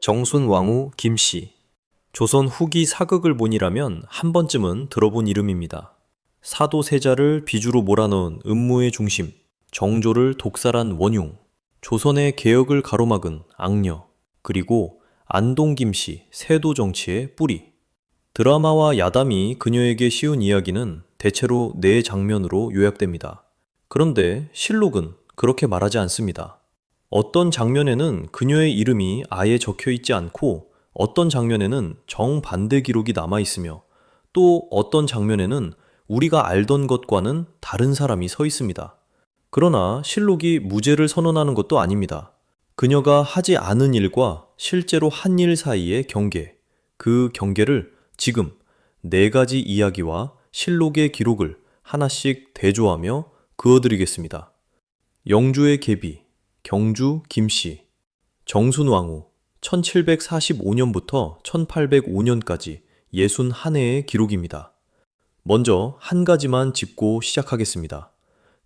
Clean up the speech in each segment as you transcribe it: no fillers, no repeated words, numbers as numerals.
정순왕후 김씨. 조선 후기 사극을 본이라면 한 번쯤은 들어본 이름입니다. 사도세자를 비주로 몰아넣은 음모의 중심, 정조를 독살한 원흉, 조선의 개혁을 가로막은 악녀, 그리고 안동 김씨 세도 정치의 뿌리. 드라마와 야담이 그녀에게 씌운 이야기는 대체로 네 장면으로 요약됩니다. 그런데 실록은 그렇게 말하지 않습니다. 어떤 장면에는 그녀의 이름이 아예 적혀 있지 않고 어떤 장면에는 정반대 기록이 남아 있으며 또 어떤 장면에는 우리가 알던 것과는 다른 사람이 서 있습니다. 그러나 실록이 무죄를 선언하는 것도 아닙니다. 그녀가 하지 않은 일과 실제로 한 일 사이의 경계, 그 경계를 지금 네 가지 이야기와 실록의 기록을 하나씩 대조하며 그어드리겠습니다. 영주의 계비, 경주 김씨, 정순왕후, 1745년부터 1805년까지 61해의 기록입니다. 먼저 한 가지만 짚고 시작하겠습니다.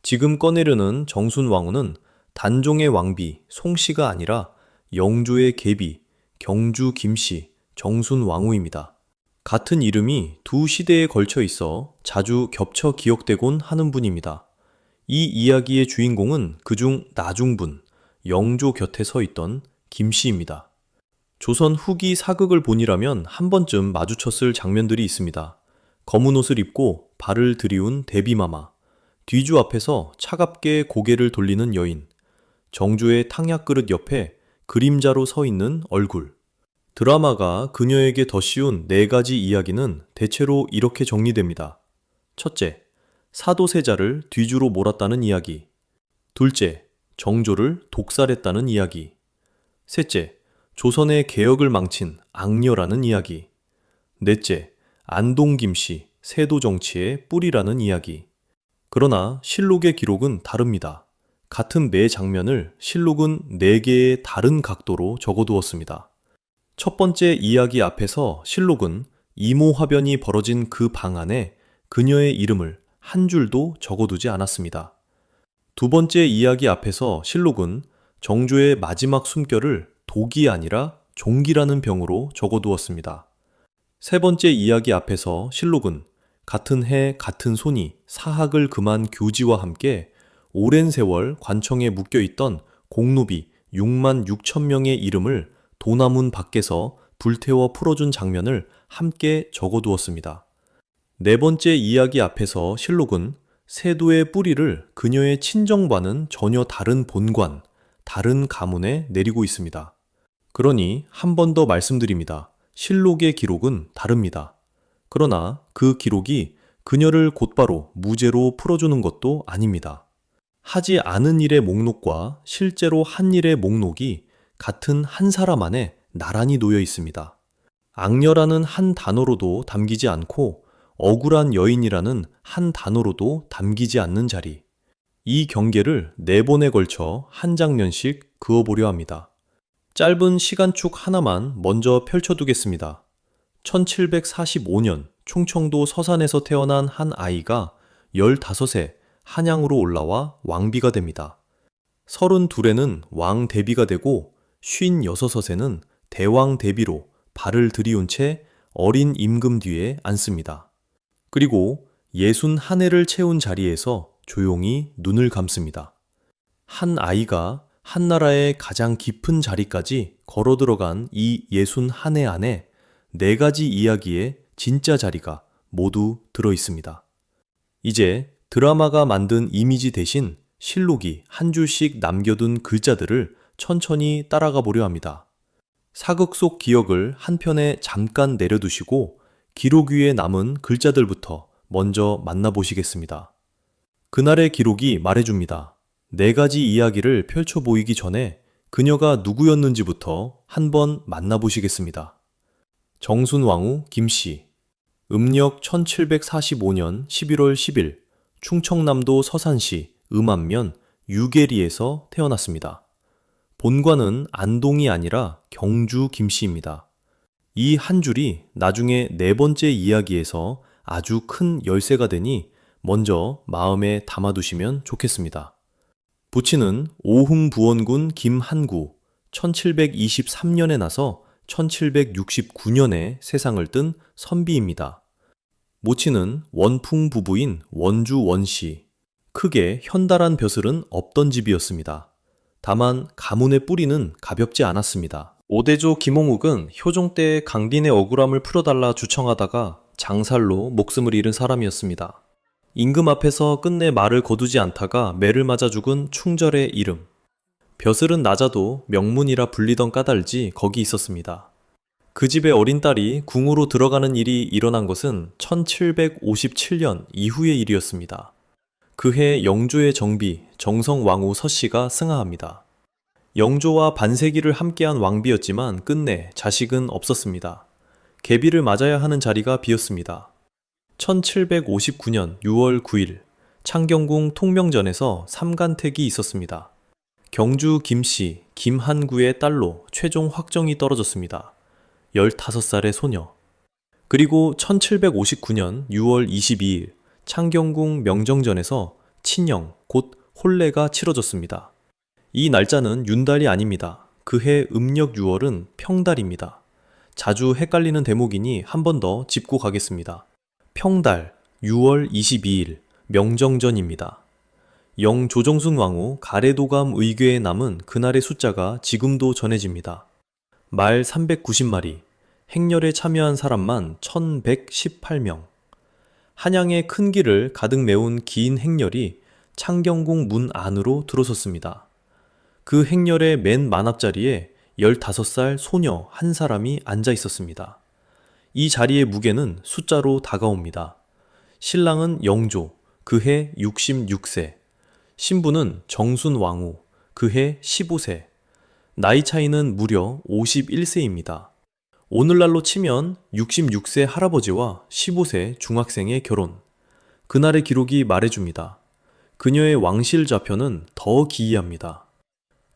지금 꺼내려는 정순왕후는 단종의 왕비 송씨가 아니라 영주의 계비, 경주 김씨, 정순왕후입니다. 같은 이름이 두 시대에 걸쳐 있어 자주 겹쳐 기억되곤 하는 분입니다. 이 이야기의 주인공은 그중 나중분, 영조 곁에 서 있던 김씨입니다. 조선 후기 사극을 본이라면 한 번쯤 마주쳤을 장면들이 있습니다. 검은 옷을 입고 발을 들이운 대비마마, 뒤주 앞에서 차갑게 고개를 돌리는 여인, 정주의 탕약 그릇 옆에 그림자로 서 있는 얼굴. 드라마가 그녀에게 덧씌운 네 가지 이야기는 대체로 이렇게 정리됩니다. 첫째, 사도세자를 뒤주로 몰았다는 이야기. 둘째, 정조를 독살했다는 이야기. 셋째, 조선의 개혁을 망친 악녀라는 이야기. 넷째, 안동 김씨 세도 정치의 뿌리라는 이야기. 그러나 실록의 기록은 다릅니다. 같은 매 장면을 실록은 네 개의 다른 각도로 적어두었습니다. 첫 번째 이야기 앞에서 실록은 이모화변이 벌어진 그 방 안에 그녀의 이름을 한 줄도 적어두지 않았습니다. 두 번째 이야기 앞에서 실록은 정조의 마지막 숨결을 독이 아니라 종기라는 병으로 적어두었습니다. 세 번째 이야기 앞에서 실록은 같은 해 같은 손이 사학을 금한 교지와 함께 오랜 세월 관청에 묶여있던 공노비 6만 6천 명의 이름을 도남문 밖에서 불태워 풀어준 장면을 함께 적어두었습니다. 네 번째 이야기 앞에서 실록은 세도의 뿌리를 그녀의 친정과는 전혀 다른 본관, 다른 가문에 내리고 있습니다. 그러니 한 번 더 말씀드립니다. 실록의 기록은 다릅니다. 그러나 그 기록이 그녀를 곧바로 무죄로 풀어주는 것도 아닙니다. 하지 않은 일의 목록과 실제로 한 일의 목록이 같은 한 사람 안에 나란히 놓여 있습니다. 악녀라는 한 단어로도 담기지 않고 억울한 여인이라는 한 단어로도 담기지 않는 자리. 이 경계를 네 번에 걸쳐 한 장면씩 그어보려 합니다. 짧은 시간축 하나만 먼저 펼쳐두겠습니다. 1745년 충청도 서산에서 태어난 한 아이가 15세 한양으로 올라와 왕비가 됩니다. 32에는 왕 대비가 되고 56에는 대왕 대비로 발을 들이운 채 어린 임금 뒤에 앉습니다. 그리고 61해를 채운 자리에서 조용히 눈을 감습니다. 한 아이가 한 나라의 가장 깊은 자리까지 걸어 들어간 이 61해 안에 네 가지 이야기의 진짜 자리가 모두 들어 있습니다. 이제 드라마가 만든 이미지 대신 실록이 한 줄씩 남겨둔 글자들을 천천히 따라가 보려 합니다. 사극 속 기억을 한편에 잠깐 내려두시고 기록 위에 남은 글자들부터 먼저 만나보시겠습니다. 그날의 기록이 말해줍니다. 네 가지 이야기를 펼쳐 보이기 전에 그녀가 누구였는지부터 한번 만나보시겠습니다. 정순왕후 김씨, 음력 1745년 11월 10일 충청남도 서산시 음암면 유계리에서 태어났습니다. 본관은 안동이 아니라 경주 김씨입니다. 이 한 줄이 나중에 네 번째 이야기에서 아주 큰 열쇠가 되니 먼저 마음에 담아두시면 좋겠습니다. 부친은 오흥부원군 김한구, 1723년에 나서 1769년에 세상을 뜬 선비입니다. 모친은 원풍 부부인 원주 원씨. 크게 현달한 벼슬은 없던 집이었습니다. 다만 가문의 뿌리는 가볍지 않았습니다. 오대조 김홍욱은 효종 때 강린의 억울함을 풀어달라 주청하다가 장살로 목숨을 잃은 사람이었습니다. 임금 앞에서 끝내 말을 거두지 않다가 매를 맞아 죽은 충절의 이름. 벼슬은 낮아도 명문이라 불리던 까닭이 거기 있었습니다. 그 집의 어린 딸이 궁으로 들어가는 일이 일어난 것은 1757년 이후의 일이었습니다. 그해 영조의 정비 정성왕후 서씨가 승하합니다. 영조와 반세기를 함께한 왕비였지만 끝내 자식은 없었습니다. 계비를 맞아야 하는 자리가 비었습니다. 1759년 6월 9일 창경궁 통명전에서 삼간택이 있었습니다. 경주 김씨 김한구의 딸로 최종 확정이 떨어졌습니다. 15살의 소녀. 그리고 1759년 6월 22일 창경궁 명정전에서 친영 곧 혼례가 치러졌습니다. 이 날짜는 윤달이 아닙니다. 그해 음력 6월은 평달입니다. 자주 헷갈리는 대목이니 한 번 더 짚고 가겠습니다. 평달 6월 22일 명정전입니다. 영 조정순 왕후 가래도감 의궤에 남은 그날의 숫자가 지금도 전해집니다. 말 390마리, 행렬에 참여한 사람만 1118명. 한양의 큰 길을 가득 메운 긴 행렬이 창경궁 문 안으로 들어섰습니다. 그 행렬의 맨 만 앞자리에 15살 소녀 한 사람이 앉아 있었습니다. 이 자리의 무게는 숫자로 다가옵니다. 신랑은 영조, 그해 66세. 신부는 정순 왕후, 그해 15세. 나이 차이는 무려 51세입니다. 오늘날로 치면 66세 할아버지와 15세 중학생의 결혼. 그날의 기록이 말해줍니다. 그녀의 왕실 좌표는 더 기이합니다.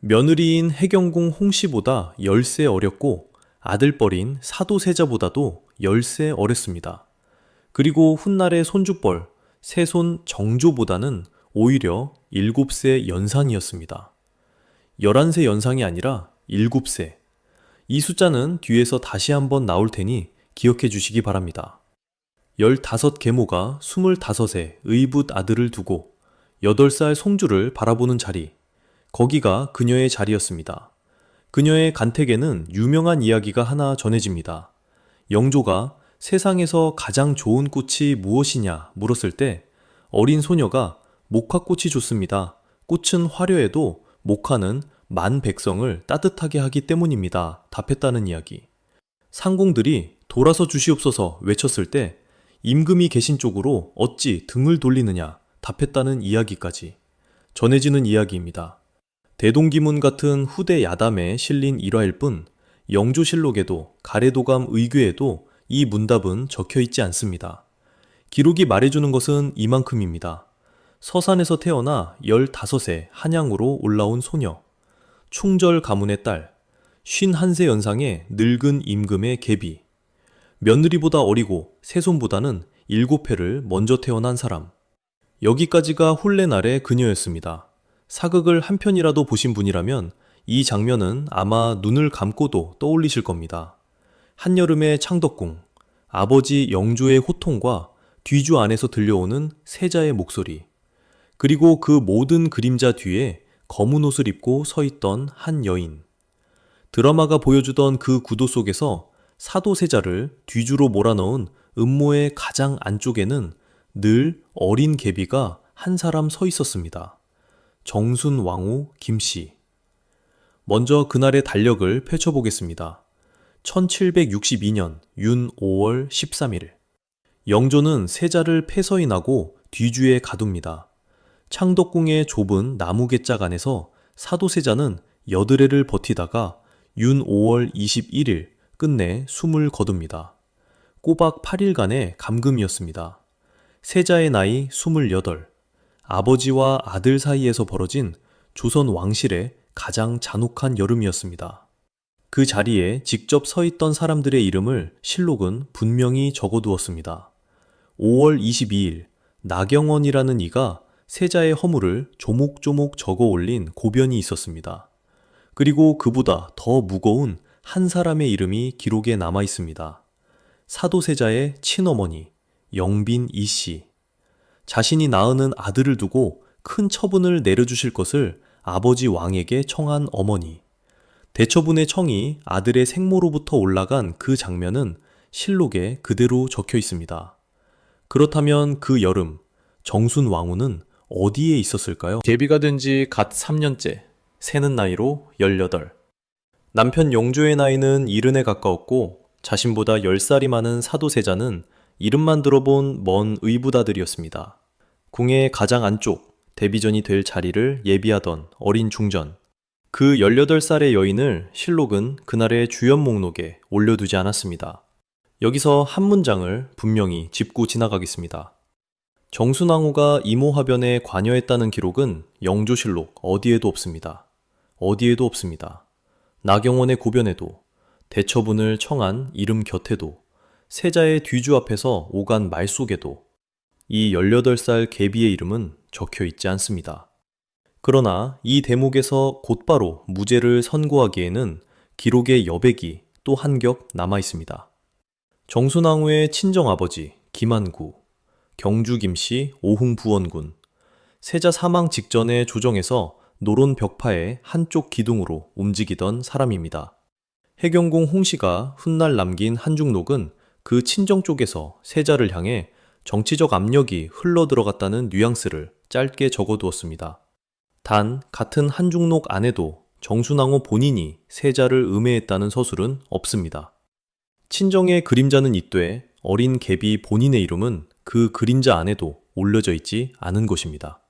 며느리인 해경궁 홍씨보다 10세 어렸고 아들뻘인 사도세자보다도 10세 어렸습니다. 그리고 훗날의 손주뻘 세손 정조보다는 오히려 7세 연상이었습니다. 11세 연상이 아니라 7세. 이 숫자는 뒤에서 다시 한번 나올 테니 기억해 주시기 바랍니다. 15계모가 25세 의붓 아들을 두고 8살 송주를 바라보는 자리. 거기가 그녀의 자리였습니다. 그녀의 간택에는 유명한 이야기가 하나 전해집니다. 영조가 세상에서 가장 좋은 꽃이 무엇이냐 물었을 때 어린 소녀가 목화꽃이 좋습니다. 꽃은 화려해도 목화는 만 백성을 따뜻하게 하기 때문입니다. 답했다는 이야기. 상공들이 돌아서 주시옵소서 외쳤을 때 임금이 계신 쪽으로 어찌 등을 돌리느냐 답했다는 이야기까지 전해지는 이야기입니다. 대동기문 같은 후대 야담에 실린 일화일 뿐 영조실록에도 가래도감 의궤에도 이 문답은 적혀 있지 않습니다. 기록이 말해주는 것은 이만큼입니다. 서산에서 태어나 15세 한양으로 올라온 소녀, 충절 가문의 딸, 51세 연상의 늙은 임금의 계비, 며느리보다 어리고 세손보다는 7회를 먼저 태어난 사람. 여기까지가 혼례날의 그녀였습니다. 사극을 한 편이라도 보신 분이라면 이 장면은 아마 눈을 감고도 떠올리실 겁니다. 한여름의 창덕궁, 아버지 영조의 호통과 뒤주 안에서 들려오는 세자의 목소리, 그리고 그 모든 그림자 뒤에 검은 옷을 입고 서 있던 한 여인. 드라마가 보여주던 그 구도 속에서 사도세자를 뒤주로 몰아넣은 음모의 가장 안쪽에는 늘 어린 계비가 한 사람 서 있었습니다. 정순 왕후 김씨. 먼저 그날의 달력을 펼쳐보겠습니다. 1762년 윤 5월 13일. 영조는 세자를 폐서인하고 뒤주에 가둡니다. 창덕궁의 좁은 나무개짝 안에서 사도세자는 여드레를 버티다가 윤 5월 21일 끝내 숨을 거둡니다. 꼬박 8일간의 감금이었습니다. 세자의 나이 28. 아버지와 아들 사이에서 벌어진 조선 왕실의 가장 잔혹한 여름이었습니다. 그 자리에 직접 서 있던 사람들의 이름을 실록은 분명히 적어두었습니다. 5월 22일 나경원이라는 이가 세자의 허물을 조목조목 적어 올린 고변이 있었습니다. 그리고 그보다 더 무거운 한 사람의 이름이 기록에 남아 있습니다. 사도세자의 친어머니 영빈 이씨. 자신이 낳은 아들을 두고 큰 처분을 내려주실 것을 아버지 왕에게 청한 어머니. 대처분의 청이 아들의 생모로부터 올라간 그 장면은 실록에 그대로 적혀 있습니다. 그렇다면 그 여름 정순 왕후는 어디에 있었을까요? 계비가 된 지 갓 3년째, 새는 나이로 18. 남편 영조의 나이는 70에 가까웠고 자신보다 10살이 많은 사도세자는 이름만 들어본 먼 의붓아들이었습니다. 궁의 가장 안쪽, 데뷔전이 될 자리를 예비하던 어린 중전. 그 18살의 여인을 실록은 그날의 주연 목록에 올려두지 않았습니다. 여기서 한 문장을 분명히 짚고 지나가겠습니다. 정순왕후가 이모화변에 관여했다는 기록은 영조실록 어디에도 없습니다. 어디에도 없습니다. 나경원의 고변에도, 대처분을 청한 이름 곁에도, 세자의 뒤주 앞에서 오간 말 속에도 이 18살 계비의 이름은 적혀 있지 않습니다. 그러나 이 대목에서 곧바로 무죄를 선고하기에는 기록의 여백이 또 한 격 남아 있습니다. 정순왕후의 친정아버지 김안구, 경주 김씨 오흥부원군, 세자 사망 직전의 조정에서 노론 벽파의 한쪽 기둥으로 움직이던 사람입니다. 해경궁 홍씨가 훗날 남긴 한중록은 그 친정 쪽에서 세자를 향해 정치적 압력이 흘러들어갔다는 뉘앙스를 짧게 적어두었습니다. 단 같은 한중록 안에도 정순왕후 본인이 세자를 음해했다는 서술은 없습니다. 친정의 그림자는 있되 어린 계비 본인의 이름은 그 그림자 안에도 올려져 있지 않은 것입니다.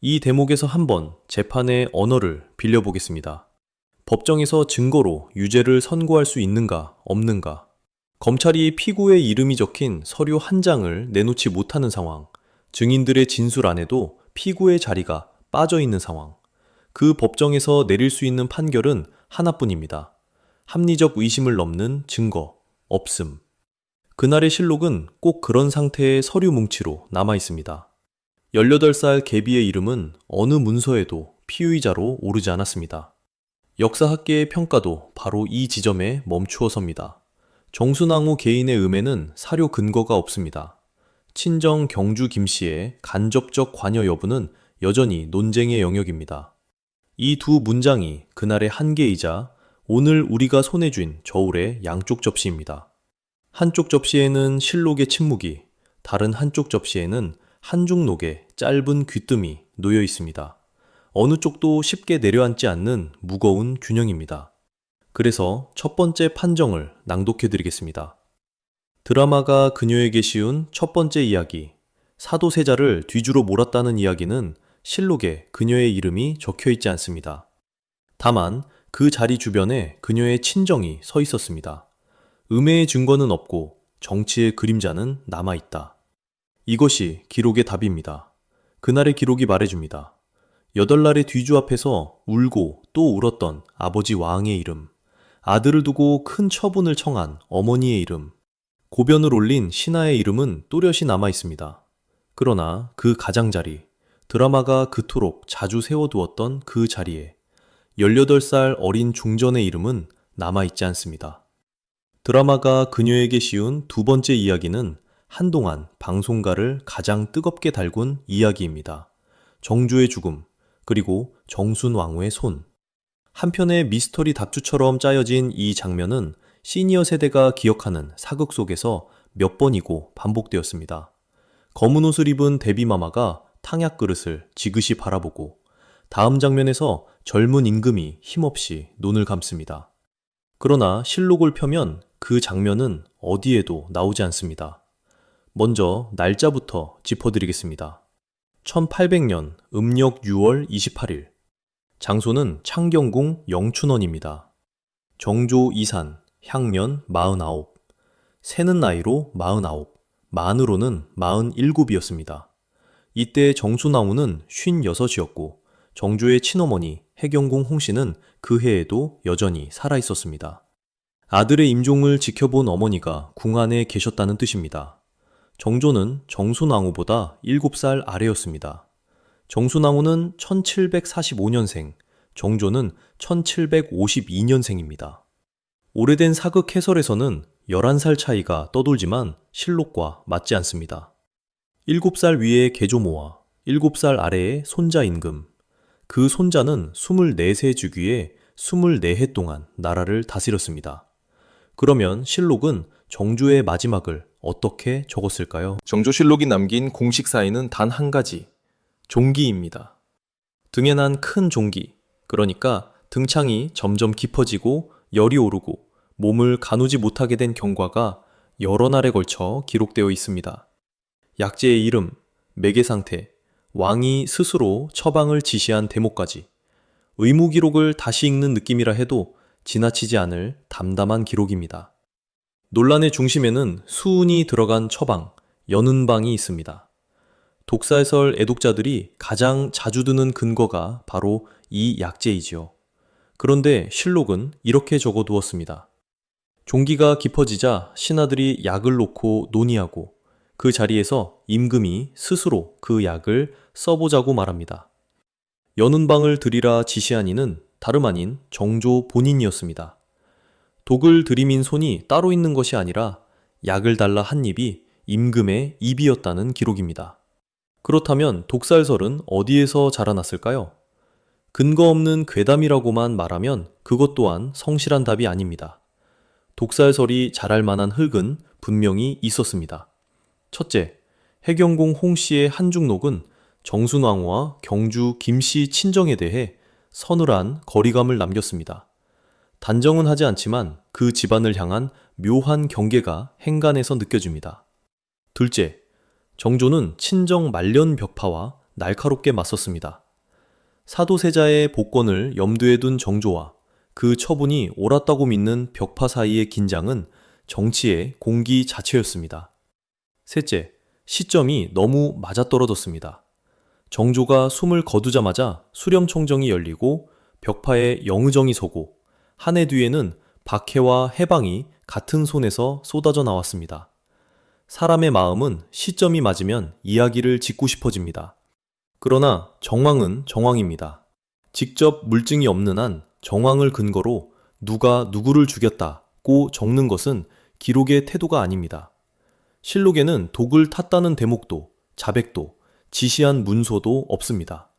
이 대목에서 한번 재판의 언어를 빌려보겠습니다. 법정에서 증거로 유죄를 선고할 수 있는가 없는가, 검찰이 피고의 이름이 적힌 서류 한 장을 내놓지 못하는 상황, 증인들의 진술 안에도 피고의 자리가 빠져 있는 상황, 그 법정에서 내릴 수 있는 판결은 하나뿐입니다. 합리적 의심을 넘는 증거, 없음. 그날의 실록은 꼭 그런 상태의 서류 뭉치로 남아 있습니다. 18살 계비의 이름은 어느 문서에도 피의자로 오르지 않았습니다. 역사학계의 평가도 바로 이 지점에 멈추어 섭니다. 정순왕후 개인의 음해는 사료 근거가 없습니다. 친정 경주 김씨의 간접적 관여 여부는 여전히 논쟁의 영역입니다. 이 두 문장이 그날의 한계이자 오늘 우리가 손에 쥔 저울의 양쪽 접시입니다. 한쪽 접시에는 실록의 침묵이, 다른 한쪽 접시에는 한중록의 짧은 귀뜸이 놓여 있습니다. 어느 쪽도 쉽게 내려앉지 않는 무거운 균형입니다. 그래서 첫 번째 판정을 낭독해 드리겠습니다. 드라마가 그녀에게 씌운 첫 번째 이야기, 사도세자를 뒤주로 몰았다는 이야기는 실록에 그녀의 이름이 적혀 있지 않습니다. 다만 그 자리 주변에 그녀의 친정이 서 있었습니다. 음해의 증거는 없고 정치의 그림자는 남아있다. 이것이 기록의 답입니다. 그날의 기록이 말해줍니다. 8날의 뒤주 앞에서 울고 또 울었던 아버지 왕의 이름, 아들을 두고 큰 처분을 청한 어머니의 이름, 고변을 올린 신하의 이름은 또렷이 남아있습니다. 그러나 그 가장자리, 드라마가 그토록 자주 세워두었던 그 자리에 18살 어린 중전의 이름은 남아있지 않습니다. 드라마가 그녀에게 씌운 두 번째 이야기는 한동안 방송가를 가장 뜨겁게 달군 이야기입니다. 정조의 죽음, 그리고 정순왕후의 손. 한편의 미스터리 다큐처럼 짜여진 이 장면은 시니어 세대가 기억하는 사극 속에서 몇 번이고 반복되었습니다. 검은 옷을 입은 데뷔마마가 탕약 그릇을 지그시 바라보고 다음 장면에서 젊은 임금이 힘없이 눈을 감습니다. 그러나 실록을 펴면 그 장면은 어디에도 나오지 않습니다. 먼저 날짜부터 짚어드리겠습니다. 1800년 음력 6월 28일. 장소는 창경궁 영춘원입니다. 정조 이산, 향년 49. 새는 나이로 49, 만으로는 47이었습니다. 이때 정순왕후는 56이었고 정조의 친어머니 해경궁 홍씨는 그 해에도 여전히 살아있었습니다. 아들의 임종을 지켜본 어머니가 궁 안에 계셨다는 뜻입니다. 정조는 정순왕후보다 7살 아래였습니다. 정순왕후는 1745년생, 정조는 1752년생입니다. 오래된 사극 해설에서는 11살 차이가 떠돌지만 실록과 맞지 않습니다. 7살 위에 계조모와 7살 아래에 손자 임금. 그 손자는 24세 주기에 24해 동안 나라를 다스렸습니다. 그러면 실록은 정조의 마지막을 어떻게 적었을까요? 정조실록이 남긴 공식 사인은 단 한 가지, 종기입니다. 등에 난 큰 종기, 그러니까 등창이 점점 깊어지고 열이 오르고 몸을 가누지 못하게 된 경과가 여러 날에 걸쳐 기록되어 있습니다. 약재의 이름, 매개 상태, 왕이 스스로 처방을 지시한 대목까지 의무 기록을 다시 읽는 느낌이라 해도 지나치지 않을 담담한 기록입니다. 논란의 중심에는 수운이 들어간 처방, 연은방이 있습니다. 독사해설 애독자들이 가장 자주 드는 근거가 바로 이 약재이지요. 그런데 실록은 이렇게 적어두었습니다. 종기가 깊어지자 신하들이 약을 놓고 논의하고 그 자리에서 임금이 스스로 그 약을 써보자고 말합니다. 연은방을 드리라 지시한 이는 다름 아닌 정조 본인이었습니다. 독을 들이민 손이 따로 있는 것이 아니라 약을 달라 한 입이 임금의 입이었다는 기록입니다. 그렇다면 독살설은 어디에서 자라났을까요? 근거 없는 괴담이라고만 말하면 그것 또한 성실한 답이 아닙니다. 독살설이 자랄 만한 흙은 분명히 있었습니다. 첫째, 해경공 홍씨의 한중록은 정순왕후와 경주 김씨 친정에 대해 서늘한 거리감을 남겼습니다. 단정은 하지 않지만 그 집안을 향한 묘한 경계가 행간에서 느껴집니다. 둘째, 정조는 친정 말년 벽파와 날카롭게 맞섰습니다. 사도세자의 복권을 염두에 둔 정조와 그 처분이 옳았다고 믿는 벽파 사이의 긴장은 정치의 공기 자체였습니다. 셋째, 시점이 너무 맞아떨어졌습니다. 정조가 숨을 거두자마자 수령청정이 열리고 벽파에 영의정이 서고 한 해 뒤에는 박해와 해방이 같은 손에서 쏟아져 나왔습니다. 사람의 마음은 시점이 맞으면 이야기를 짓고 싶어집니다. 그러나 정황은 정황입니다. 직접 물증이 없는 한 정황을 근거로 누가 누구를 죽였다고 적는 것은 기록의 태도가 아닙니다. 실록에는 독을 탔다는 대목도 자백도 지시한 문서도 없습니다.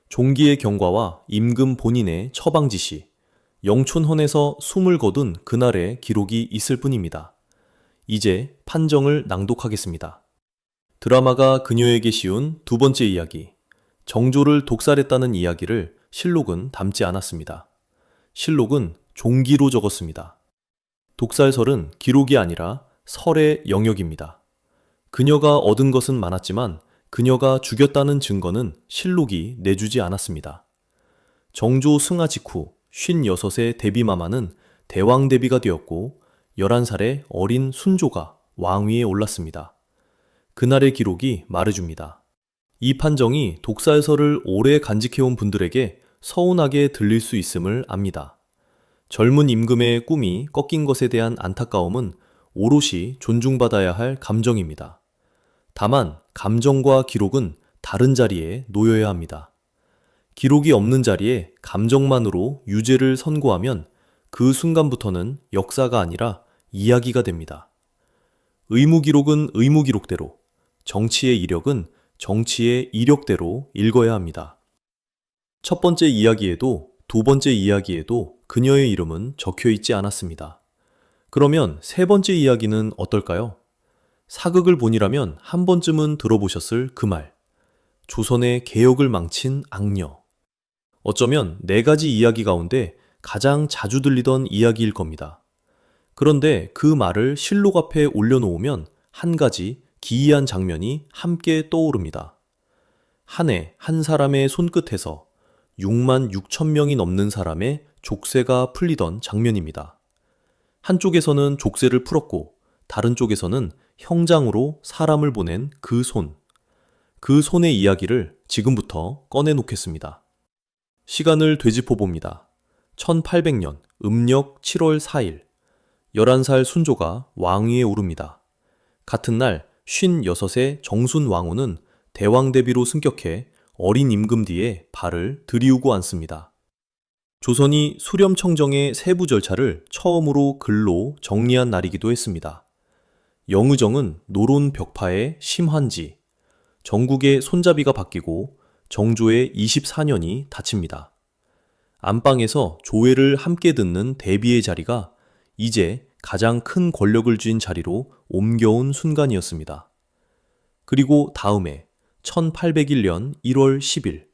종기의 경과와 임금 본인의 처방 지시, 영촌헌에서 숨을 거둔 그날의 기록이 있을 뿐입니다. 이제 판정을 낭독하겠습니다. 드라마가 그녀에게 씌운 두 번째 이야기, 정조를 독살했다는 이야기를 실록은 담지 않았습니다. 실록은 종기로 적었습니다. 독살설은 기록이 아니라 설의 영역입니다. 그녀가 얻은 것은 많았지만 그녀가 죽였다는 증거는 실록이 내주지 않았습니다. 정조 승하 직후 56의 대비마마는 대왕대비가 되었고 11살의 어린 순조가 왕위에 올랐습니다. 그날의 기록이 말해줍니다. 이 판정이 독살설을 오래 간직해온 분들에게 서운하게 들릴 수 있음을 압니다. 젊은 임금의 꿈이 꺾인 것에 대한 안타까움은 오롯이 존중받아야 할 감정입니다. 다만 감정과 기록은 다른 자리에 놓여야 합니다. 기록이 없는 자리에 감정만으로 유죄를 선고하면 그 순간부터는 역사가 아니라 이야기가 됩니다. 의무기록은 의무기록대로, 정치의 이력은 정치의 이력대로 읽어야 합니다. 첫 번째 이야기에도 두 번째 이야기에도 그녀의 이름은 적혀 있지 않았습니다. 그러면 세 번째 이야기는 어떨까요? 사극을 본이라면 한 번쯤은 들어보셨을 그 말. 조선의 개혁을 망친 악녀. 어쩌면 네 가지 이야기 가운데 가장 자주 들리던 이야기일 겁니다. 그런데 그 말을 실록 앞에 올려놓으면 한 가지 기이한 장면이 함께 떠오릅니다. 한 해 한 사람의 손끝에서 6만 6천 명이 넘는 사람의 족쇄가 풀리던 장면입니다. 한쪽에서는 족쇄를 풀었고 다른 쪽에서는 형장으로 사람을 보낸 그 손. 그 손의 이야기를 지금부터 꺼내놓겠습니다. 시간을 되짚어 봅니다. 1800년 음력 7월 4일 11살 순조가 왕위에 오릅니다. 같은 날 56의 정순 왕후는 대왕대비로 승격해 어린 임금 뒤에 발을 들이우고 앉습니다. 조선이 수렴청정의 세부 절차를 처음으로 글로 정리한 날이기도 했습니다. 영의정은 노론 벽파의 심환지, 정국의 손잡이가 바뀌고 정조의 24년이 닫힙니다. 안방에서 조회를 함께 듣는 대비의 자리가 이제 가장 큰 권력을 쥔 자리로 옮겨온 순간이었습니다. 그리고 다음해 1801년 1월 10일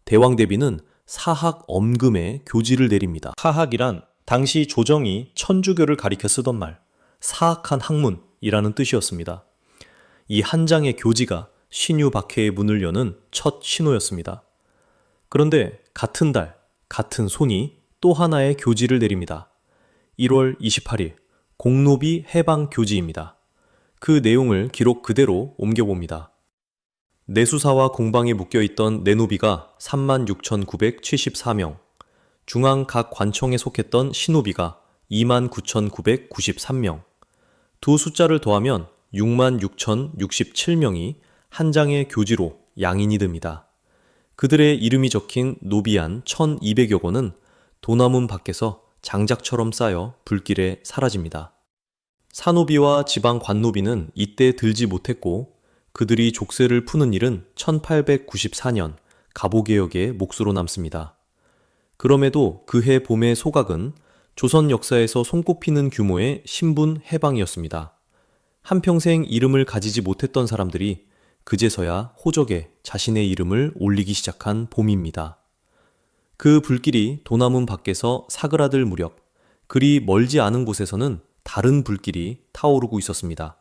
대왕대비는 사학 엄금의 교지를 내립니다. 사학이란 당시 조정이 천주교를 가리켜 쓰던 말, 사학한 학문이라는 뜻이었습니다. 이 한 장의 교지가 신유 박해의 문을 여는 첫 신호였습니다. 그런데 같은 달, 같은 손이 또 하나의 교지를 내립니다. 1월 28일 공노비 해방 교지입니다. 그 내용을 기록 그대로 옮겨봅니다. 내수사와 공방에 묶여있던 내노비가 36,974명, 중앙 각 관청에 속했던 신노비가 29,993명, 두 숫자를 더하면 66,067명이 한 장의 교지로 양인이 됩니다. 그들의 이름이 적힌 노비안 1,200여 권은 도남문 밖에서 장작처럼 쌓여 불길에 사라집니다. 사노비와 지방 관노비는 이때 들지 못했고 그들이 족쇄를 푸는 일은 1894년 갑오개혁의 몫으로 남습니다. 그럼에도 그해 봄의 소각은 조선 역사에서 손꼽히는 규모의 신분 해방이었습니다. 한평생 이름을 가지지 못했던 사람들이 그제서야 호적에 자신의 이름을 올리기 시작한 봄입니다. 그 불길이 도남문 밖에서 사그라들 무렵 그리 멀지 않은 곳에서는 다른 불길이 타오르고 있었습니다.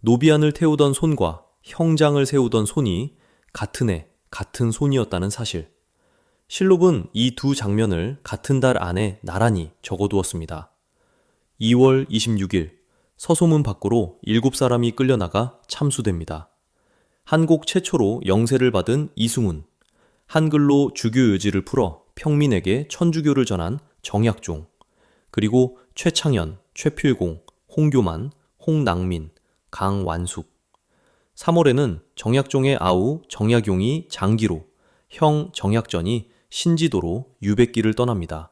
노비안을 태우던 손과 형장을 세우던 손이 같은 해, 같은 손이었다는 사실. 실록은 이 두 장면을 같은 달 안에 나란히 적어두었습니다. 2월 26일 서소문 밖으로 7사람이 끌려나가 참수됩니다. 한국 최초로 영세를 받은 이승훈, 한글로 주교 의지를 풀어 평민에게 천주교를 전한 정약종, 그리고 최창현, 최필공, 홍교만, 홍낭민, 강완숙. 3월에는 정약종의 아우 정약용이 장기로, 형 정약전이 신지도로 유백기를 떠납니다.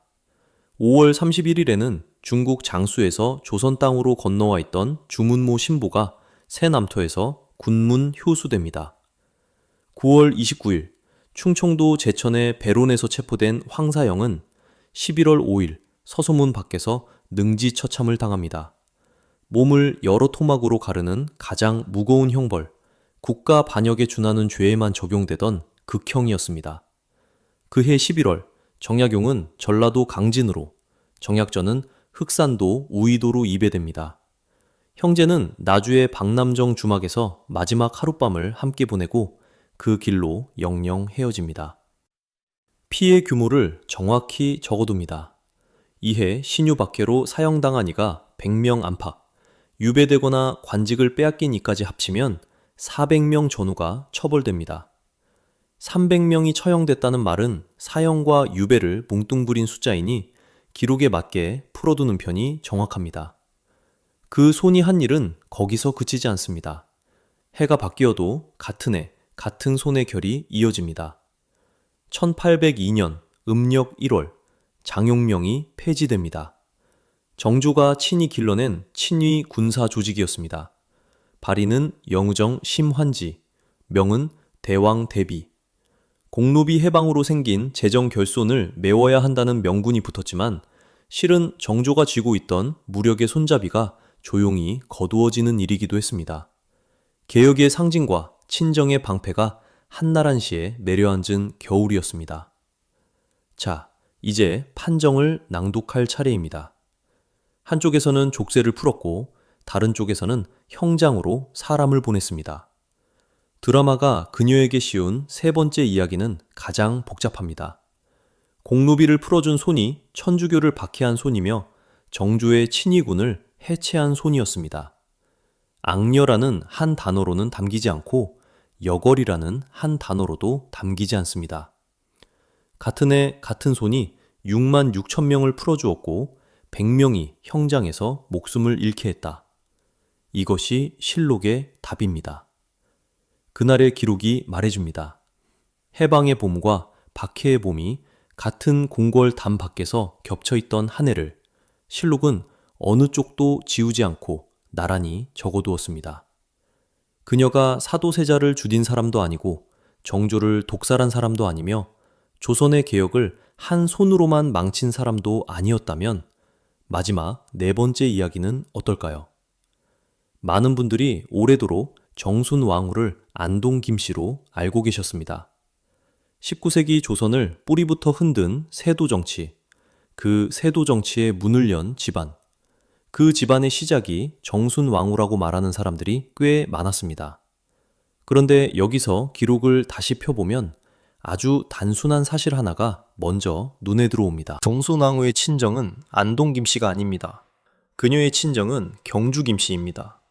5월 31일에는 중국 장수에서 조선 땅으로 건너와 있던 주문모 신보가 새남터에서 군문 효수됩니다. 9월 29일 충청도 제천의 배론에서 체포된 황사영은 11월 5일 서소문 밖에서 능지처참을 당합니다. 몸을 여러 토막으로 가르는 가장 무거운 형벌, 국가 반역에 준하는 죄에만 적용되던 극형이었습니다. 그해 11월 정약용은 전라도 강진으로, 정약전은 흑산도 우이도로 이배됩니다. 형제는 나주의 박남정 주막에서 마지막 하룻밤을 함께 보내고 그 길로 영영 헤어집니다. 피해 규모를 정확히 적어둡니다. 이해 신유박해로 사형당한 이가 100명 안팎, 유배되거나 관직을 빼앗긴 이까지 합치면 400명 전후가 처벌됩니다. 300명이 처형됐다는 말은 사형과 유배를 뭉뚱그린 숫자이니 기록에 맞게 풀어두는 편이 정확합니다. 그 손이 한 일은 거기서 그치지 않습니다. 해가 바뀌어도 같은 해, 같은 손의 결이 이어집니다. 1802년 음력 1월 장용명이 폐지됩니다. 정조가 친히 길러낸 친위 군사 조직이었습니다. 발의는 영의정 심환지, 명은 대왕 대비. 공노비 해방으로 생긴 재정 결손을 메워야 한다는 명분이 붙었지만 실은 정조가 쥐고 있던 무력의 손잡이가 조용히 거두어지는 일이기도 했습니다. 개혁의 상징과 친정의 방패가 한나란시에 내려앉은 겨울이었습니다. 자, 이제 판정을 낭독할 차례입니다. 한쪽에서는 족쇄를 풀었고 다른 쪽에서는 형장으로 사람을 보냈습니다. 드라마가 그녀에게 씌운 세 번째 이야기는 가장 복잡합니다. 공노비를 풀어준 손이 천주교를 박해한 손이며 정조의 친위군을 해체한 손이었습니다. 악녀라는 한 단어로는 담기지 않고 여걸이라는 한 단어로도 담기지 않습니다. 같은 해 같은 손이 6만 6천 명을 풀어주었고 100명이 형장에서 목숨을 잃게 했다. 이것이 실록의 답입니다. 그날의 기록이 말해줍니다. 해방의 봄과 박해의 봄이 같은 궁궐담 밖에서 겹쳐있던 한 해를 실록은 어느 쪽도 지우지 않고 나란히 적어두었습니다. 그녀가 사도세자를 죽인 사람도 아니고 정조를 독살한 사람도 아니며 조선의 개혁을 한 손으로만 망친 사람도 아니었다면 마지막 네 번째 이야기는 어떨까요? 많은 분들이 오래도록 정순왕후를 안동 김씨로 알고 계셨습니다. 19세기 조선을 뿌리부터 흔든 세도 정치, 그 세도 정치의 문을 연 집안, 그 집안의 시작이 정순왕후라고 말하는 사람들이 꽤 많았습니다. 그런데 여기서 기록을 다시 펴보면 아주 단순한 사실 하나가 먼저 눈에 들어옵니다. 정순왕후의 친정은 안동 김씨가 아닙니다. 그녀의 친정은 경주 김씨입니다.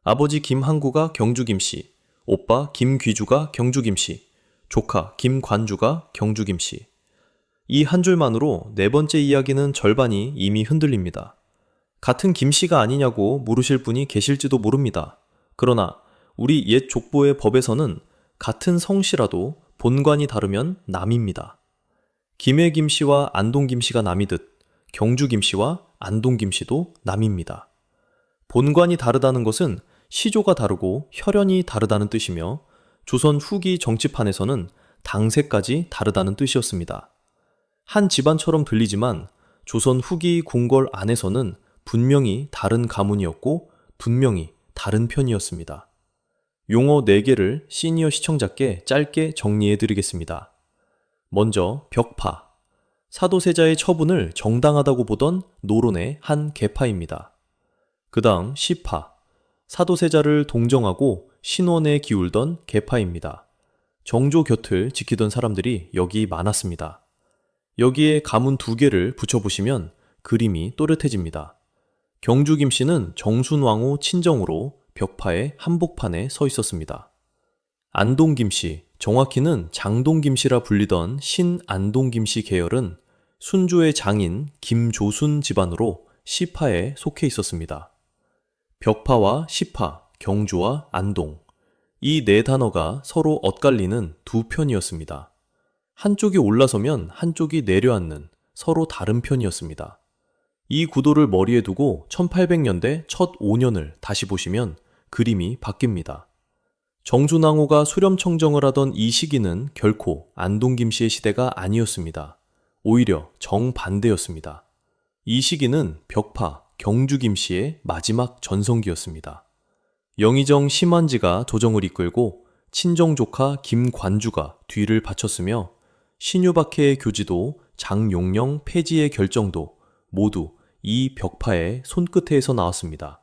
아버지 김항구가 경주 김씨, 오빠 김귀주가 경주 김씨, 조카 김관주가 경주 김씨. 이 한 줄만으로 네 번째 이야기는 절반이 이미 흔들립니다. 같은 김씨가 아니냐고 물으실 분이 계실지도 모릅니다. 그러나 우리 옛 족보의 법에서는 같은 성씨라도 본관이 다르면 남입니다. 김해 김씨와 안동 김씨가 남이듯 경주 김씨와 안동 김씨도 남입니다. 본관이 다르다는 것은 시조가 다르고 혈연이 다르다는 뜻이며 조선 후기 정치판에서는 당세까지 다르다는 뜻이었습니다. 한 집안처럼 들리지만 조선 후기 궁궐 안에서는 분명히 다른 가문이었고 분명히 다른 편이었습니다. 용어 4개를 시니어 시청자께 짧게 정리해드리겠습니다. 먼저 벽파, 사도세자의 처분을 정당하다고 보던 노론의 한 계파입니다. 그 다음 시파, 사도세자를 동정하고 신원에 기울던 계파입니다. 정조 곁을 지키던 사람들이 여기 많았습니다. 여기에 가문 2개를 붙여보시면 그림이 또렷해집니다. 경주 김씨는 정순왕후 친정으로 벽파의 한복판에 서 있었습니다. 안동 김씨, 정확히는 장동 김씨라 불리던 신안동 김씨 계열은 순조의 장인 김조순 집안으로 시파에 속해 있었습니다. 벽파와 시파, 경주와 안동, 이 네 단어가 서로 엇갈리는 두 편이었습니다. 한쪽이 올라서면 한쪽이 내려앉는 서로 다른 편이었습니다. 이 구도를 머리에 두고 1800년대 첫 5년을 다시 보시면 그림이 바뀝니다. 정순왕후가 수렴청정을 하던 이 시기는 결코 안동 김씨의 시대가 아니었습니다. 오히려 정반대였습니다. 이 시기는 벽파, 경주 김씨의 마지막 전성기였습니다. 영의정 심한지가 조정을 이끌고 친정 조카 김관주가 뒤를 바쳤으며 신유박해의 교지도 장용령 폐지의 결정도 모두 이 벽파의 손끝에서 나왔습니다.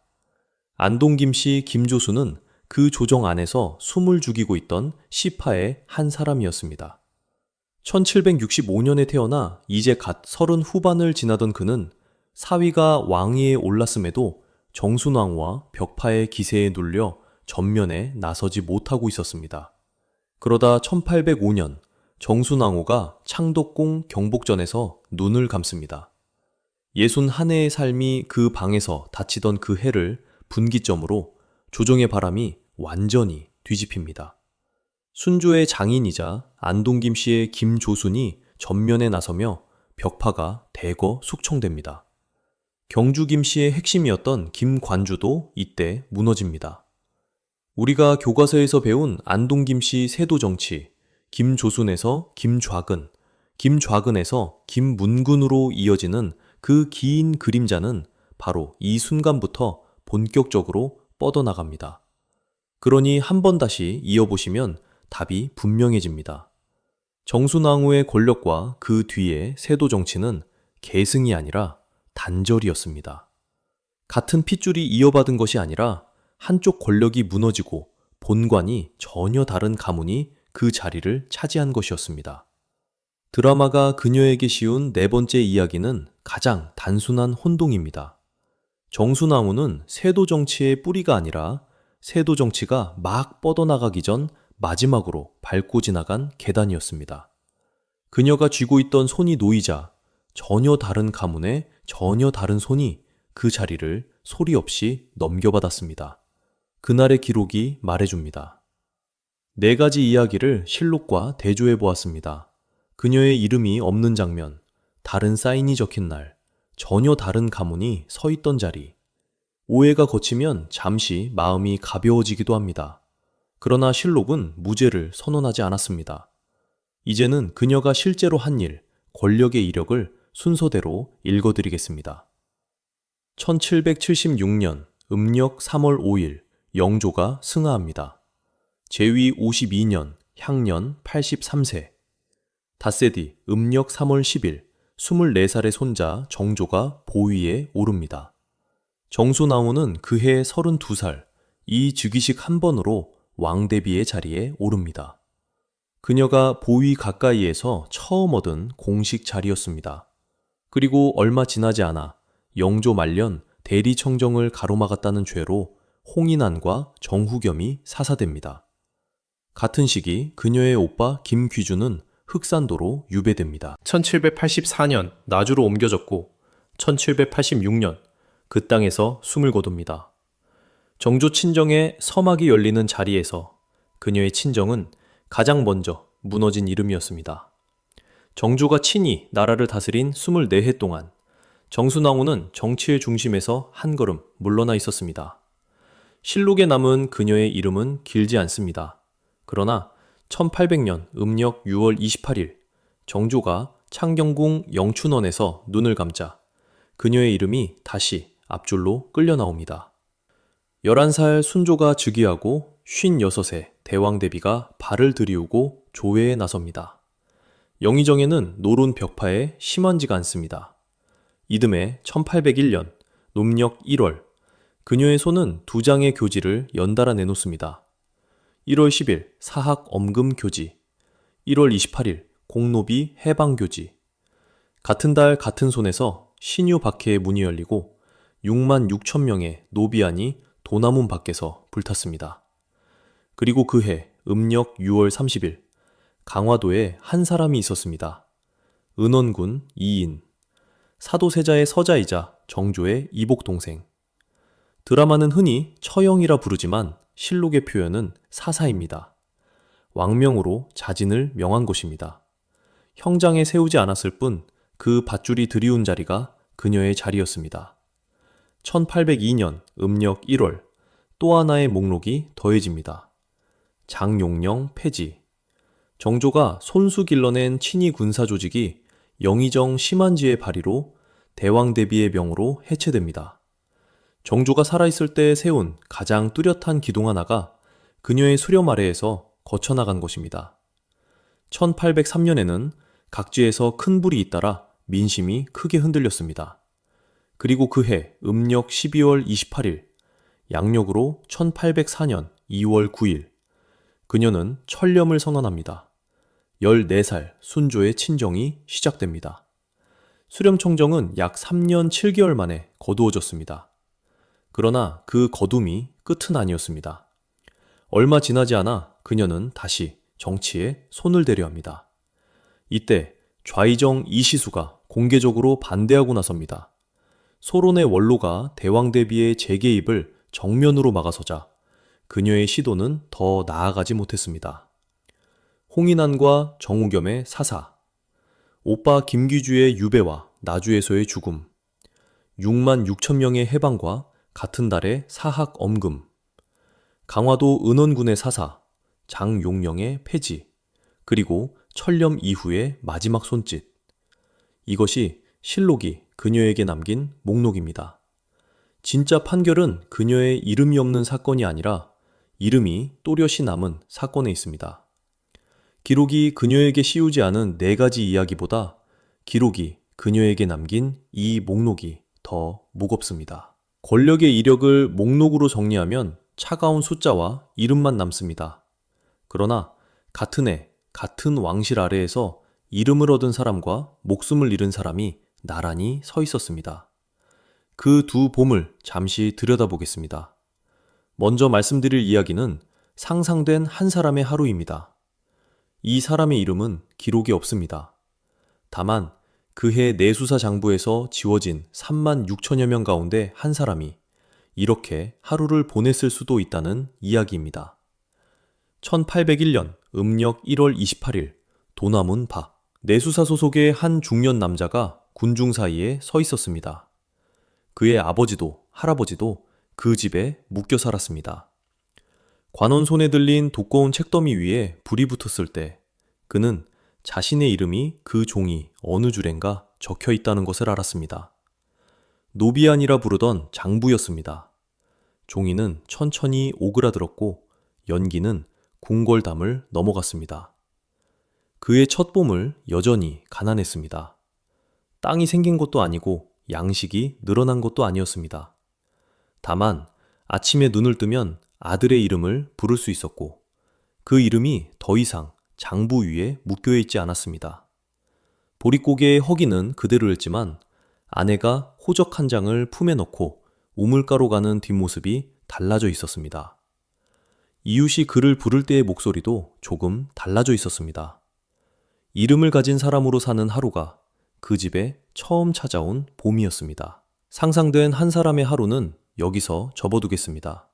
안동 김씨 김조수는 그 조정 안에서 숨을 죽이고 있던 시파의 한 사람이었습니다. 1765년에 태어나 이제 갓 30 후반을 지나던 그는 사위가 왕위에 올랐음에도 정순왕후와 벽파의 기세에 눌려 전면에 나서지 못하고 있었습니다. 그러다 1805년 정순왕후가 창덕궁 경복전에서 눈을 감습니다. 61해의 삶이 그 방에서 닫히던 그 해를 분기점으로 조정의 바람이 완전히 뒤집힙니다. 순조의 장인이자 안동 김씨의 김조순이 전면에 나서며 벽파가 대거 숙청됩니다. 경주 김씨의 핵심이었던 김관주도 이때 무너집니다. 우리가 교과서에서 배운 안동 김씨 세도 정치, 김조순에서 김좌근, 김좌근에서 김문근으로 이어지는 그 긴 그림자는 바로 이 순간부터 본격적으로 뻗어나갑니다. 그러니 한 번 다시 이어보시면 답이 분명해집니다. 정순왕후의 권력과 그 뒤의 세도 정치는 계승이 아니라 단절이었습니다. 같은 핏줄이 이어받은 것이 아니라 한쪽 권력이 무너지고 본관이 전혀 다른 가문이 그 자리를 차지한 것이었습니다. 드라마가 그녀에게 씌운 네 번째 이야기는 가장 단순한 혼동입니다. 정순왕후는 세도 정치의 뿌리가 아니라 세도 정치가 막 뻗어나가기 전 마지막으로 밟고 지나간 계단이었습니다. 그녀가 쥐고 있던 손이 놓이자 전혀 다른 가문의 전혀 다른 손이 그 자리를 소리 없이 넘겨받았습니다. 그날의 기록이 말해줍니다. 4가지 이야기를 실록과 대조해 보았습니다. 그녀의 이름이 없는 장면, 다른 사인이 적힌 날, 전혀 다른 가문이 서 있던 자리. 오해가 거치면 잠시 마음이 가벼워지기도 합니다. 그러나 실록은 무죄를 선언하지 않았습니다. 이제는 그녀가 실제로 한 일, 권력의 이력을 순서대로 읽어드리겠습니다. 1776년 음력 3월 5일 영조가 승하합니다. 제위 52년 향년 83세. 닷새뒤 음력 3월 10일 24살의 손자 정조가 보위에 오릅니다. 정수나우는 그해 32살, 이 즉위식 한 번으로 왕대비의 자리에 오릅니다. 그녀가 보위 가까이에서 처음 얻은 공식 자리였습니다. 그리고 얼마 지나지 않아 영조 말년 대리청정을 가로막았다는 죄로 홍인안과 정후겸이 사사됩니다. 같은 시기 그녀의 오빠 김귀주는 흑산도로 유배됩니다. 1784년 나주로 옮겨졌고 1786년 그 땅에서 숨을 거둡니다. 정조 친정의 서막이 열리는 자리에서 그녀의 친정은 가장 먼저 무너진 이름이었습니다. 정조가 친히 나라를 다스린 24해 동안 정수나우는 정치의 중심에서 한 걸음 물러나 있었습니다. 실록에 남은 그녀의 이름은 길지 않습니다. 그러나 1800년 음력 6월 28일 정조가 창경궁 영춘원에서 눈을 감자 그녀의 이름이 다시 앞줄로 끌려 나옵니다. 11살 순조가 즉위하고 56세 대왕대비가 발을 들이우고 조회에 나섭니다. 영의정에는 노론 벽파에 심한지가 않습니다. 이듬해 1801년 음력 1월 그녀의 손은 2장의 교지를 연달아 내놓습니다. 1월 10일 사학 엄금 교지, 1월 28일 공노비 해방 교지. 같은 달 같은 손에서 신유 박해의 문이 열리고 6만 6천 명의 노비안이 도남문 밖에서 불탔습니다. 그리고 그해 음력 6월 30일 강화도에 한 사람이 있었습니다. 은원군 이인, 사도세자의 서자이자 정조의 이복 동생. 드라마는 흔히 처형이라 부르지만 실록의 표현은 사사입니다. 왕명으로 자진을 명한 것입니다. 형장에 세우지 않았을 뿐 그 밧줄이 들이운 자리가 그녀의 자리였습니다. 1802년 음력 1월 또 하나의 목록이 더해집니다. 장용령 폐지. 정조가 손수 길러낸 친위 군사 조직이 영의정 심한지의 발의로 대왕대비의 명으로 해체됩니다. 정조가 살아있을 때 세운 가장 뚜렷한 기둥 하나가 그녀의 수렴 아래에서 거쳐나간 것입니다. 1803년에는 각지에서 큰 불이 잇따라 민심이 크게 흔들렸습니다. 그리고 그해 음력 12월 28일 양력으로 1804년 2월 9일 그녀는 철렴을 선언합니다. 14살 순조의 친정이 시작됩니다. 수렴청정은 약 3년 7개월 만에 거두어졌습니다. 그러나 그 거둠이 끝은 아니었습니다. 얼마 지나지 않아 그녀는 다시 정치에 손을 대려 합니다. 이때 좌의정 이시수가 공개적으로 반대하고 나섭니다. 소론의 원로가 대왕대비의 재개입을 정면으로 막아서자 그녀의 시도는 더 나아가지 못했습니다. 홍인안과 정우겸의 사사, 오빠 김귀주의 유배와 나주에서의 죽음, 6만 6천 명의 해방과 같은 달의 사학 엄금, 강화도 은원군의 사사, 장용령의 폐지, 그리고 철렴 이후의 마지막 손짓. 이것이 실록이 그녀에게 남긴 목록입니다. 진짜 판결은 그녀의 이름이 없는 사건이 아니라 이름이 또렷이 남은 사건에 있습니다. 기록이 그녀에게 씌우지 않은 4가지 이야기보다 기록이 그녀에게 남긴 이 목록이 더 무겁습니다. 권력의 이력을 목록으로 정리하면 차가운 숫자와 이름만 남습니다. 그러나 같은 해, 같은 왕실 아래에서 이름을 얻은 사람과 목숨을 잃은 사람이 나란히 서 있었습니다. 그 두 봄을 잠시 들여다보겠습니다. 먼저 말씀드릴 이야기는 상상된 한 사람의 하루입니다. 이 사람의 이름은 기록이 없습니다. 다만 그해 내수사 장부에서 지워진 3만 6천여 명 가운데 한 사람이 이렇게 하루를 보냈을 수도 있다는 이야기입니다. 1801년 음력 1월 28일 도남문 박. 내수사 소속의 한 중년 남자가 군중 사이에 서 있었습니다. 그의 아버지도 할아버지도 그 집에 묶여 살았습니다. 관원 손에 들린 두꺼운 책더미 위에 불이 붙었을 때 그는 자신의 이름이 그 종이 어느 줄엔가 적혀 있다는 것을 알았습니다. 노비안이라 부르던 장부였습니다. 종이는 천천히 오그라들었고 연기는 궁궐담을 넘어갔습니다. 그의 첫 봄을 여전히 가난했습니다. 땅이 생긴 것도 아니고 양식이 늘어난 것도 아니었습니다. 다만 아침에 눈을 뜨면 아들의 이름을 부를 수 있었고 그 이름이 더 이상 장부 위에 묶여 있지 않았습니다. 보릿고개의 허기는 그대로였지만 아내가 호적 한 장을 품에 넣고 우물가로 가는 뒷모습이 달라져 있었습니다. 이웃이 그를 부를 때의 목소리도 조금 달라져 있었습니다. 이름을 가진 사람으로 사는 하루가 그 집에 처음 찾아온 봄이었습니다. 상상된 한 사람의 하루는 여기서 접어두겠습니다.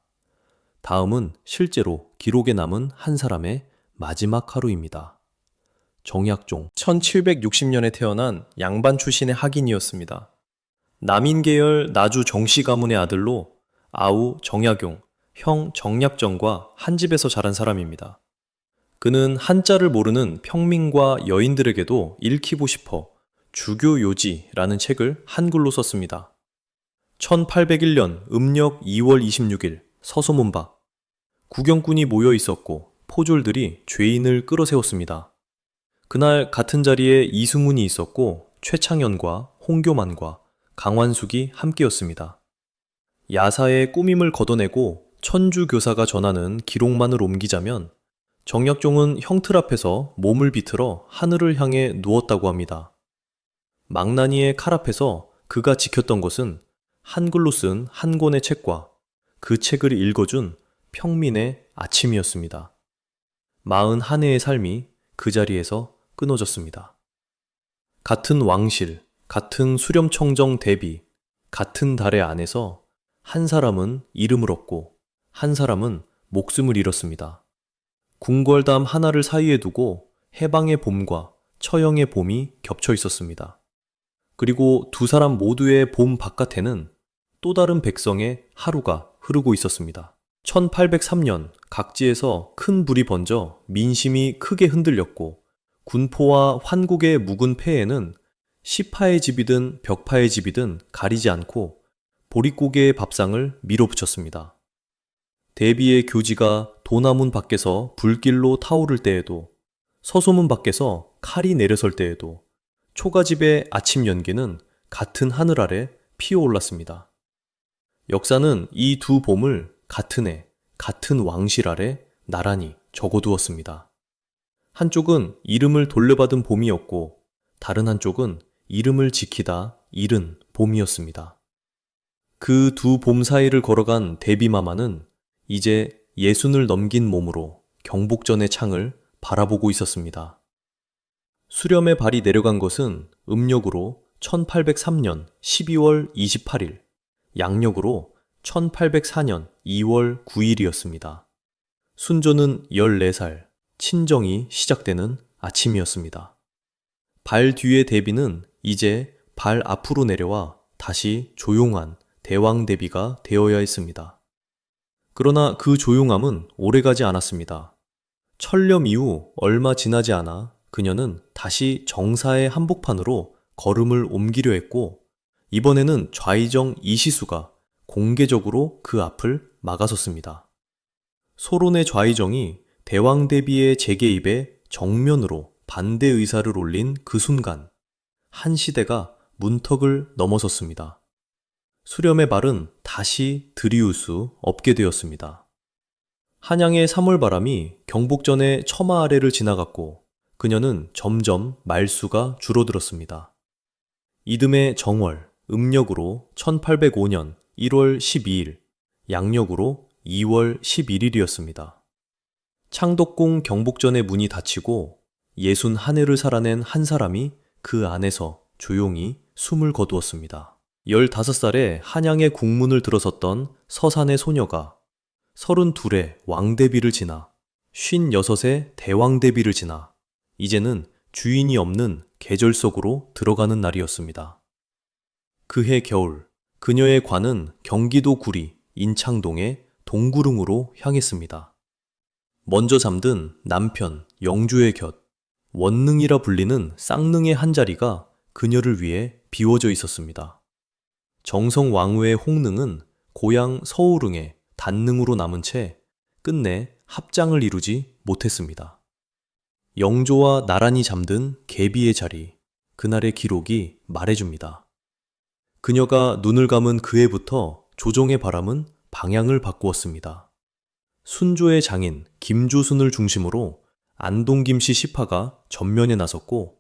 다음은 실제로 기록에 남은 한 사람의 마지막 하루입니다. 정약종. 1760년에 태어난 양반 출신의 학인이었습니다. 남인 계열 나주 정씨 가문의 아들로 아우 정약용, 형 정약정과 한 집에서 자란 사람입니다. 그는 한자를 모르는 평민과 여인들에게도 읽히고 싶어 주교요지라는 책을 한글로 썼습니다. 1801년 음력 2월 26일 서소문 밖 구경꾼이 모여 있었고 포졸들이 죄인을 끌어세웠습니다. 그날 같은 자리에 이승훈이 있었고 최창현과 홍교만과 강완숙이 함께였습니다. 야사의 꾸밈을 걷어내고 천주교사가 전하는 기록만을 옮기자면 정약종은 형틀 앞에서 몸을 비틀어 하늘을 향해 누웠다고 합니다. 망나니의 칼 앞에서 그가 지켰던 것은 한글로 쓴 한 권의 책과 그 책을 읽어준 평민의 아침이었습니다. 41해의 삶이 그 자리에서 끊어졌습니다. 같은 왕실, 같은 수렴청정 대비, 같은 달의 안에서 한 사람은 이름을 얻고 한 사람은 목숨을 잃었습니다. 궁궐담 하나를 사이에 두고 해방의 봄과 처형의 봄이 겹쳐 있었습니다. 그리고 두 사람 모두의 봄 바깥에는 또 다른 백성의 하루가 흐르고 있었습니다. 1803년 각지에서 큰 불이 번져 민심이 크게 흔들렸고 군포와 환국의 묵은 폐해는 시파의 집이든 벽파의 집이든 가리지 않고 보릿고개의 밥상을 밀어붙였습니다. 대비의 교지가 도나문 밖에서 불길로 타오를 때에도 서소문 밖에서 칼이 내려설 때에도 초가집의 아침 연기는 같은 하늘 아래 피어올랐습니다. 역사는 이 두 봄을 같은 해, 같은 왕실 아래 나란히 적어두었습니다. 한쪽은 이름을 돌려받은 봄이었고 다른 한쪽은 이름을 지키다 잃은 봄이었습니다. 그 두 봄 사이를 걸어간 대비마마는 이제 60을 넘긴 몸으로 경복전의 창을 바라보고 있었습니다. 수렴의 발이 내려간 것은 음력으로 1803년 12월 28일, 양력으로 1804년 2월 9일이었습니다. 순조는 14살, 친정이 시작되는 아침이었습니다. 발 뒤의 대비는 이제 발 앞으로 내려와 다시 조용한 대왕 대비가 되어야 했습니다. 그러나 그 조용함은 오래가지 않았습니다. 철렴 이후 얼마 지나지 않아 그녀는 다시 정사의 한복판으로 걸음을 옮기려 했고 이번에는 좌의정 이시수가 공개적으로 그 앞을 막아섰습니다. 소론의 좌의정이 대왕 대비의 재개입에 정면으로 반대 의사를 올린 그 순간 한 시대가 문턱을 넘어섰습니다. 수렴의 발은 다시 들이울 수 없게 되었습니다. 한양의 3월바람이 경복전의 처마 아래를 지나갔고 그녀는 점점 말수가 줄어들었습니다. 이듬해 정월, 음력으로 1805년 1월 12일, 양력으로 2월 11일이었습니다. 창덕궁 경복전의 문이 닫히고 61해를 살아낸 한 사람이 그 안에서 조용히 숨을 거두었습니다. 15살에 한양의 국문을 들어섰던 서산의 소녀가 32의 왕대비를 지나 56의 대왕대비를 지나 이제는 주인이 없는 계절 속으로 들어가는 날이었습니다. 그해 겨울, 그녀의 관은 경기도 구리 인창동의 동구릉으로 향했습니다. 먼저 잠든 남편 영주의 곁, 원능이라 불리는 쌍능의 한 자리가 그녀를 위해 비워져 있었습니다. 정성 왕후의 홍능은 고향 서울릉의 단능으로 남은 채 끝내 합장을 이루지 못했습니다. 영조와 나란히 잠든 계비의 자리, 그날의 기록이 말해줍니다. 그녀가 눈을 감은 그해부터 조정의 바람은 방향을 바꾸었습니다. 순조의 장인 김조순을 중심으로 안동김씨 시파가 전면에 나섰고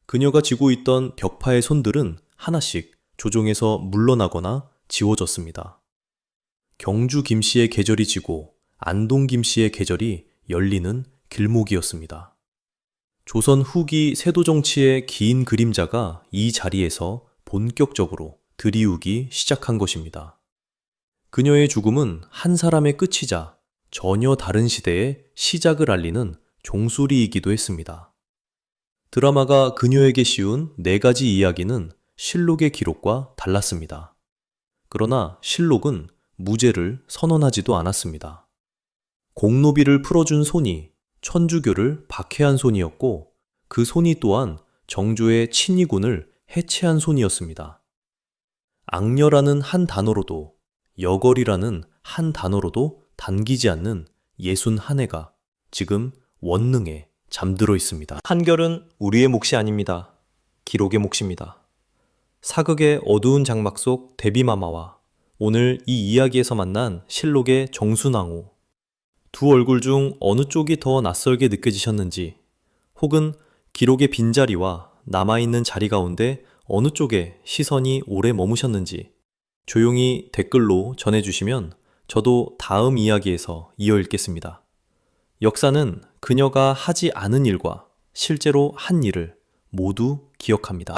그녀가 쥐고 있던 벽파의 손들은 하나씩 조정에서 물러나거나 지워졌습니다. 경주 김씨의 계절이 지고 안동 김씨의 계절이 열리는 길목이었습니다. 조선 후기 세도 정치의 긴 그림자가 이 자리에서 본격적으로 들이우기 시작한 것입니다. 그녀의 죽음은 한 사람의 끝이자 전혀 다른 시대의 시작을 알리는 종소리이기도 했습니다. 드라마가 그녀에게 씌운 4가지 이야기는 실록의 기록과 달랐습니다. 그러나 실록은 무죄를 선언하지도 않았습니다. 공노비를 풀어준 손이 천주교를 박해한 손이었고 그 손이 또한 정조의 친위군을 해체한 손이었습니다. 악녀라는 한 단어로도 여걸이라는 한 단어로도 단기지 않는 61해가 지금 원능에 잠들어 있습니다. 한결은 우리의 몫이 아닙니다. 기록의 몫입니다. 사극의 어두운 장막 속 데뷔마마와 오늘 이 이야기에서 만난 실록의 정순왕후, 두 얼굴 중 어느 쪽이 더 낯설게 느껴지셨는지, 혹은 기록의 빈자리와 남아있는 자리 가운데 어느 쪽에 시선이 오래 머무셨는지 조용히 댓글로 전해주시면 저도 다음 이야기에서 이어 읽겠습니다. 역사는 그녀가 하지 않은 일과 실제로 한 일을 모두 기억합니다.